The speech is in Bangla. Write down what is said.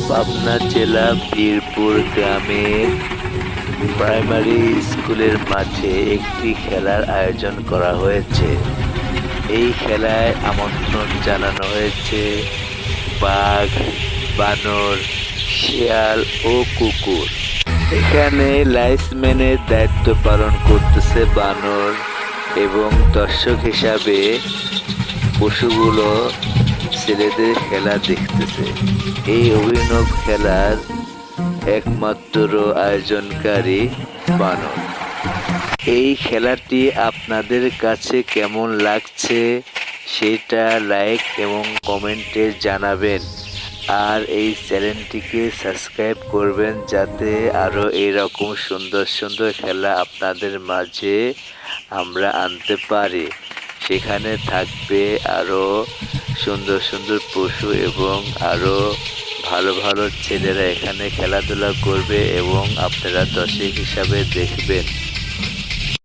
পাবনা জেলা বীরপুর গ্রামের প্রাইমারি স্কুলের মাঠে একটি খেলার আয়োজন করা হয়েছে। এই খেলায় আমন্ত্রণ জানানো হয়েছে বাঘ, বানর, শিয়াল ও কুকুর। এখানে লাইসম্যানের দায়িত্ব পালন করতেছে বানর এবং দর্শক হিসাবে পশুগুলো ছেলেদের খেলা দেখতেছে। এই অভিনব খেলার একমাত্র আয়োজনকারী বানর। এই খেলাটি আপনাদের কাছে কেমন লাগছে সেটা লাইক এবং কমেন্টে জানাবেন। আর এই চ্যানেলটিকে সাবস্ক্রাইব করবেন যাতে আরও এরকম সুন্দর সুন্দর খেলা আপনাদের মাঝে আমরা আনতে পারি। সেখানে থাকবে আরও সুন্দর সুন্দর পশু এবং আরও ভালো ভালো ছেলেরা এখানে খেলাধুলা করবে এবং আপনারা দর্শক হিসাবে দেখবেন।